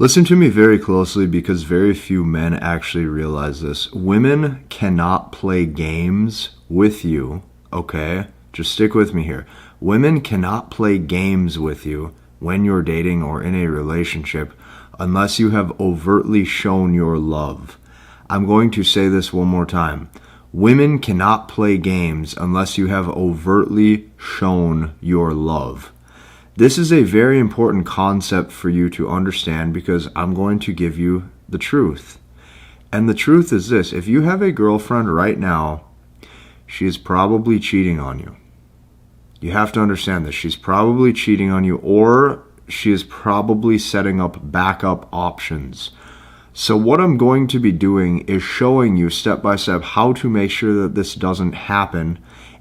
Listen to me very closely because very few men actually realize this. Women cannot play games with you, okay? Just stick with me here. Women cannot play games with you when you're dating or in a relationship unless you have overtly shown your love. I'm going to say this one more time. Women cannot play games unless you have overtly shown your love. This is a very important concept for you to understand because I'm going to give you the truth. And the truth is this: if you have a girlfriend right now, she is probably cheating on you. You have to understand this. She's probably cheating on you, or she is probably setting up backup options. So what I'm going to be doing is showing you step by step how to make sure that this doesn't happen.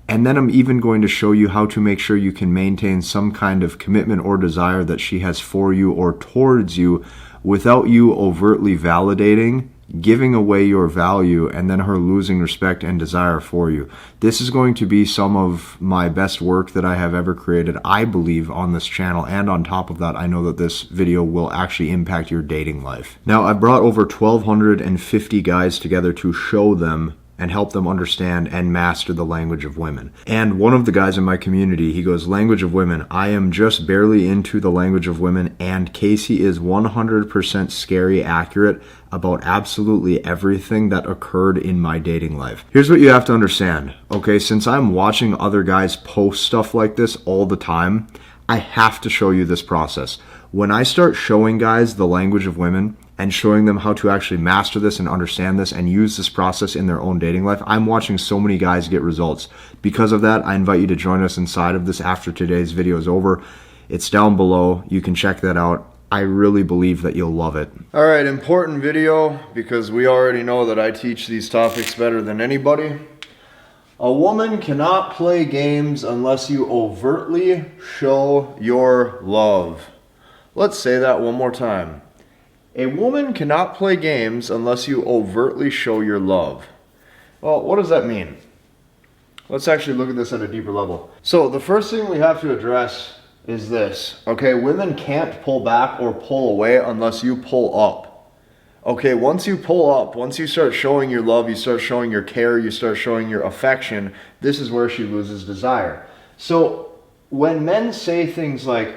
And then I'm even going to show you how to make sure you can maintain some kind of commitment or desire that she has for you or towards you without you overtly validating, giving away your value, and then her losing respect and desire for you. This is going to be some of my best work that I have ever created, I believe, on this channel. And on top of that, I know that this video will actually impact your dating life. Now, I brought over 1,250 guys together to show them and help them understand and master the language of women. And one of the guys in my community, he goes, "Language of women, I am just barely into the language of women, and Casey is 100% scary accurate about absolutely everything that occurred in my dating life." Here's what you have to understand, okay? Since I'm watching other guys post stuff like this all the time, I have to show you this process. When I start showing guys the language of women, and showing them how to actually master this and understand this and use this process in their own dating life, I'm watching so many guys get results. Because of that, I invite you to join us inside of this after today's video is over. It's down below. You can check that out. I really believe that you'll love it. All right, important video because we already know that I teach these topics better than anybody. A woman cannot play games unless you overtly show your love. Let's say that one more time. A woman cannot play games unless you overtly show your love. Well, what does that mean? Let's actually look at this at a deeper level. So the first thing we have to address is this. Okay, women can't pull back or pull away unless you pull up. Okay, once you pull up, once you start showing your love, you start showing your care, you start showing your affection, this is where she loses desire. So when men say things like,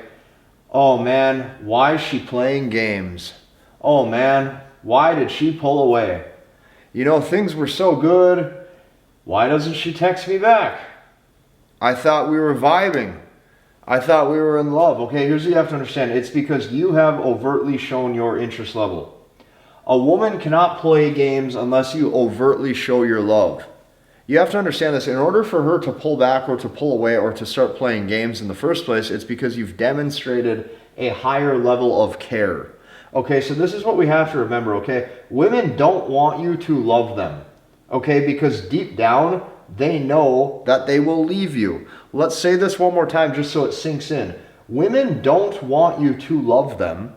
"Oh man, why is she playing games? Oh man, why did she pull away? You know, things were so good. Why doesn't she text me back? I thought we were vibing. I thought we were in love." Okay, here's what you have to understand. It's because you have overtly shown your interest level. A woman cannot play games unless you overtly show your love. You have to understand this. In order for her to pull back or to pull away or to start playing games in the first place, it's because you've demonstrated a higher level of care. Okay, so this is what we have to remember, okay? Women don't want you to love them, okay? Because deep down, they know that they will leave you. Let's say this one more time just so it sinks in. Women don't want you to love them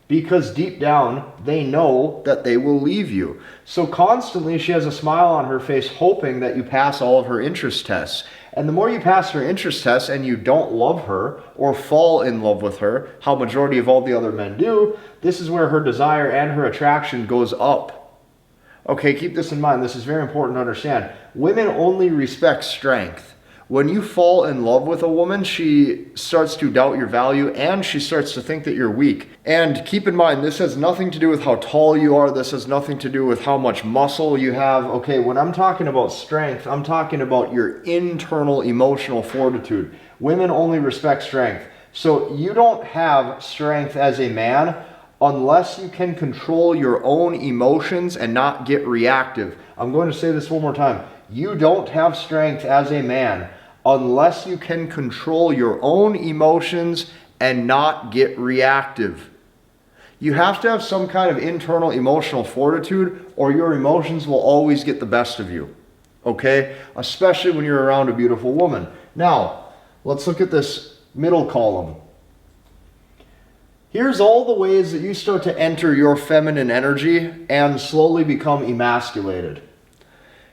because deep down, they know that they will leave you. So constantly, she has a smile on her face hoping that you pass all of her interest tests. And the more you pass her interest tests and you don't love her or fall in love with her, how majority of all the other men do, this is where her desire and her attraction goes up. Okay, keep this in mind. This is very important to understand. Women only respect strength. When you fall in love with a woman, she starts to doubt your value and she starts to think that you're weak. And keep in mind, this has nothing to do with how tall you are. This has nothing to do with how much muscle you have. Okay, when I'm talking about strength, I'm talking about your internal emotional fortitude. Women only respect strength. So you don't have strength as a man unless you can control your own emotions and not get reactive. I'm going to say this one more time. You don't have strength as a man unless you can control your own emotions and not get reactive. You have to have some kind of internal emotional fortitude or your emotions will always get the best of you, okay? Especially when you're around a beautiful woman. Now, let's look at this middle column. Here's all the ways that you start to enter your feminine energy and slowly become emasculated.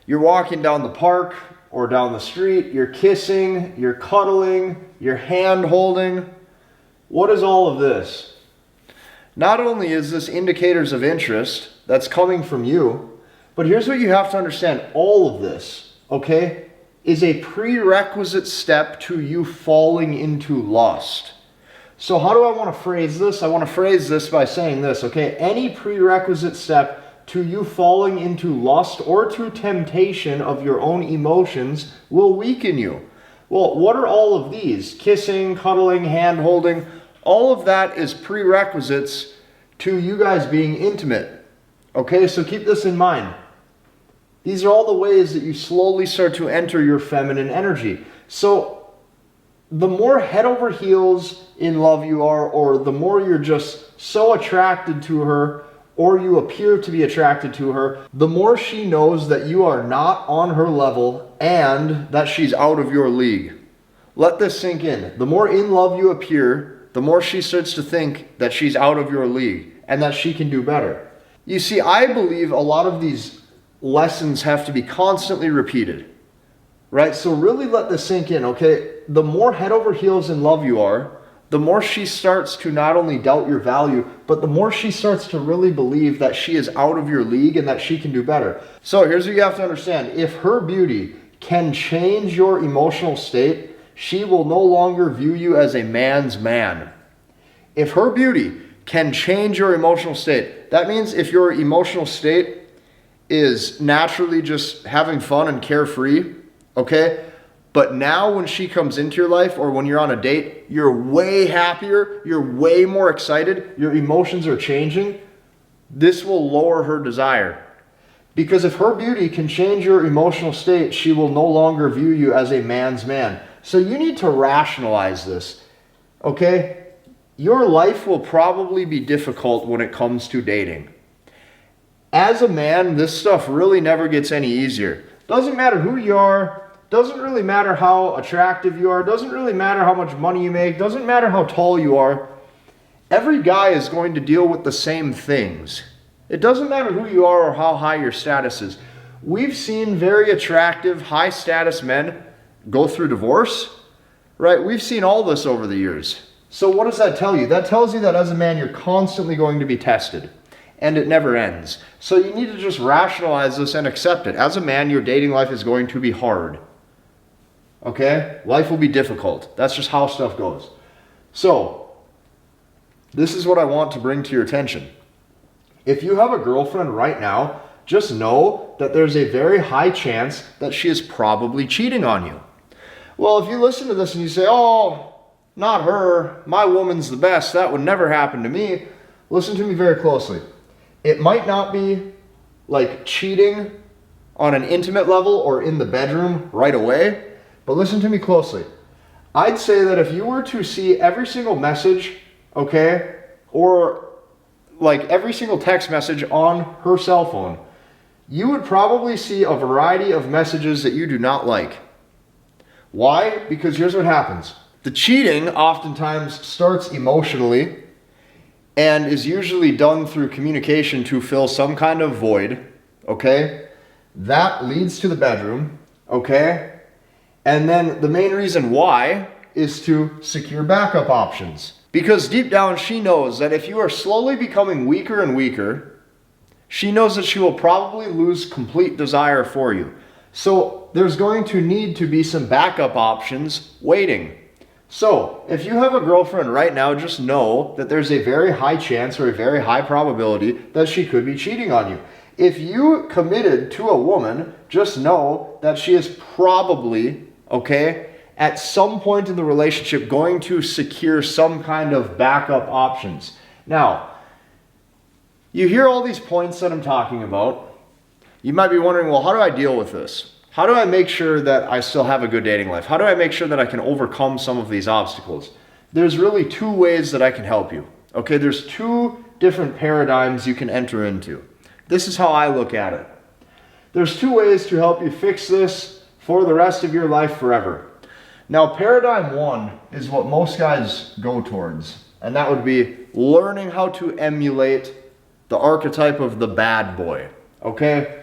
You're walking down the park or down the street, you're kissing, you're cuddling, you're hand holding. What is all of this? Not only is this indicators of interest that's coming from you, but here's what you have to understand. All of this, okay, is a prerequisite step to you falling into lust. So how do I want to phrase this? I want to phrase this by saying this, okay? Any prerequisite step to you falling into lust or to temptation of your own emotions will weaken you. Well, what are all of these? Kissing, cuddling, hand-holding, all of that is prerequisites to you guys being intimate. Okay, so keep this in mind. These are all the ways that you slowly start to enter your feminine energy. So the more head over heels in love you are, or the more you're just so attracted to her, or you appear to be attracted to her, the more she knows that you are not on her level and that she's out of your league. Let this sink in. The more in love you appear, the more she starts to think that she's out of your league and that she can do better. You see, I believe a lot of these lessons have to be constantly repeated, right? So really let this sink in, okay? The more head over heels in love you are, the more she starts to not only doubt your value, but the more she starts to really believe that she is out of your league and that she can do better. So here's what you have to understand. If her beauty can change your emotional state, she will no longer view you as a man's man. If her beauty can change your emotional state, that means if your emotional state is naturally just having fun and carefree, okay? But now when she comes into your life or when you're on a date, you're way happier, you're way more excited, your emotions are changing, this will lower her desire. Because if her beauty can change your emotional state, she will no longer view you as a man's man. So you need to rationalize this, okay? Your life will probably be difficult when it comes to dating. As a man, this stuff really never gets any easier. Doesn't matter who you are, doesn't really matter how attractive you are, doesn't really matter how much money you make, doesn't matter how tall you are. Every guy is going to deal with the same things. It doesn't matter who you are or how high your status is. We've seen very attractive, high status men go through divorce, right? We've seen all this over the years. So what does that tell you? That tells you that as a man, you're constantly going to be tested. And it never ends. So you need to just rationalize this and accept it. As a man, your dating life is going to be hard. Okay? Life will be difficult. That's just how stuff goes. So, this is what I want to bring to your attention. If you have a girlfriend right now, just know that there's a very high chance that she is probably cheating on you. Well, if you listen to this and you say, oh, not her, my woman's the best, that would never happen to me. Listen to me very closely. It might not be like cheating on an intimate level or in the bedroom right away, but listen to me closely. I'd say that if you were to see every single message, okay, or like every single text message on her cell phone, you would probably see a variety of messages that you do not like. Why? Because here's what happens. The cheating oftentimes starts emotionally and is usually done through communication to fill some kind of void, okay? That leads to the bedroom, okay? And then the main reason why is to secure backup options. Because deep down she knows that if you are slowly becoming weaker and weaker, she knows that she will probably lose complete desire for you. So there's going to need to be some backup options waiting. So, if you have a girlfriend right now, just know that there's a very high chance or a very high probability that she could be cheating on you. If you committed to a woman, just know that she is probably, okay, at some point in the relationship going to secure some kind of backup options. Now, you hear all these points that I'm talking about. You might be wondering, well, how do I deal with this? How do I make sure that I still have a good dating life? How do I make sure that I can overcome some of these obstacles? There's really two ways that I can help you. Okay, there's two different paradigms you can enter into. This is how I look at it. There's two ways to help you fix this for the rest of your life forever. Now, paradigm one is what most guys go towards, and that would be learning how to emulate the archetype of the bad boy. Okay?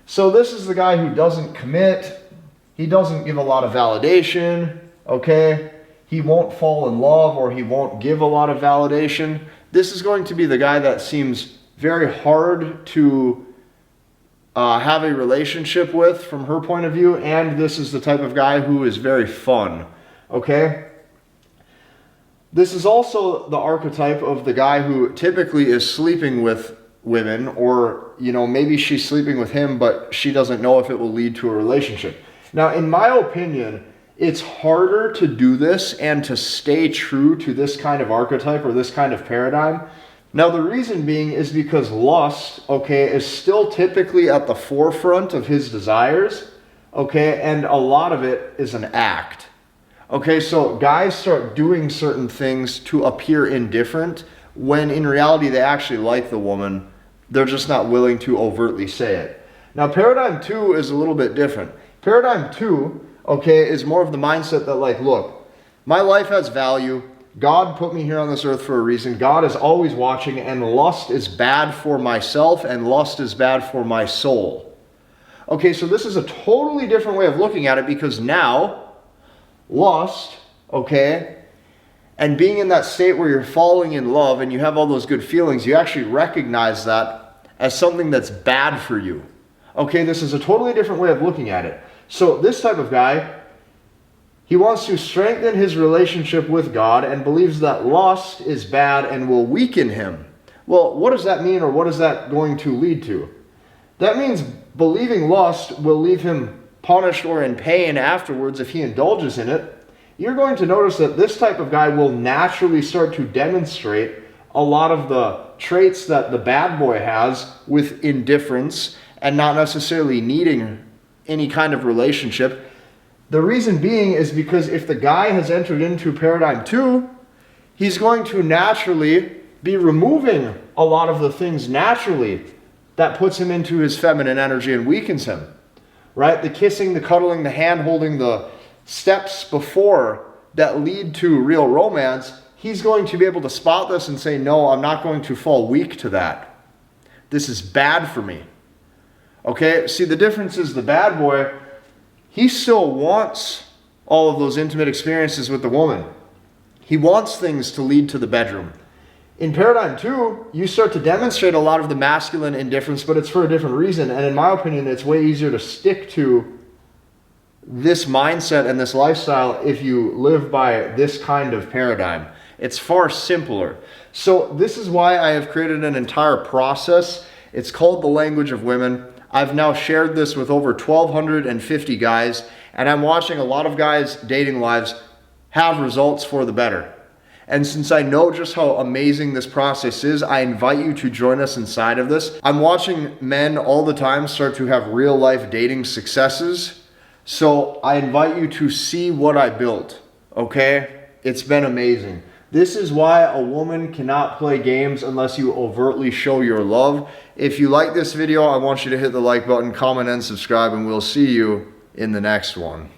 So this is the guy who doesn't commit, he doesn't give a lot of validation, okay? He won't fall in love or he won't give a lot of validation. This is going to be the guy that seems very hard to have a relationship with from her point of view, and this is the type of guy who is very fun, okay? This is also the archetype of the guy who typically is sleeping with women, or, you know, maybe she's sleeping with him, but she doesn't know if it will lead to a relationship. Now, in my opinion, it's harder to do this and to stay true to this kind of archetype or this kind of paradigm. Now, the reason being is because lust, okay, is still typically at the forefront of his desires, okay, and a lot of it is an act. Okay, so guys start doing certain things to appear indifferent when in reality they actually like the woman. They're just not willing to overtly say it. Now, paradigm 2 is a little bit different. Paradigm 2, okay, is more of the mindset that, like, look, my life has value. God put me here on this earth for a reason. God is always watching, and lust is bad for myself, and lust is bad for my soul. Okay, so this is a totally different way of looking at it, because now, lust, okay, and being in that state where you're falling in love and you have all those good feelings, you actually recognize that as something that's bad for you. Okay, this is a totally different way of looking at it. So this type of guy, he wants to strengthen his relationship with God and believes that lust is bad and will weaken him. Well, what does that mean, or what is that going to lead to? That means believing lust will leave him punished or in pain afterwards if he indulges in it. You're going to notice that this type of guy will naturally start to demonstrate a lot of the traits that the bad boy has with indifference and not necessarily needing any kind of relationship. The reason being is because if the guy has entered into paradigm 2, he's going to naturally be removing a lot of the things naturally that puts him into his feminine energy and weakens him. Right? The kissing, the cuddling, the hand holding, the steps before that lead to real romance, he's going to be able to spot this and say, no, I'm not going to fall weak to that. This is bad for me. Okay, see, the difference is the bad boy, he still wants all of those intimate experiences with the woman. He wants things to lead to the bedroom. In paradigm 2, you start to demonstrate a lot of the masculine indifference, but it's for a different reason. And in my opinion, it's way easier to stick to this mindset and this lifestyle if you live by this kind of paradigm. It's far simpler. So this is why I have created an entire process. It's called The Language of Women. I've now shared this with over 1,250 guys, and I'm watching a lot of guys' dating lives have results for the better. And since I know just how amazing this process is, I invite you to join us inside of this. I'm watching men all the time start to have real life dating successes. So I invite you to see what I built, okay? It's been amazing. This is why a woman cannot play games unless you overtly show your love. If you like this video, I want you to hit the like button, comment, and subscribe, and we'll see you in the next one.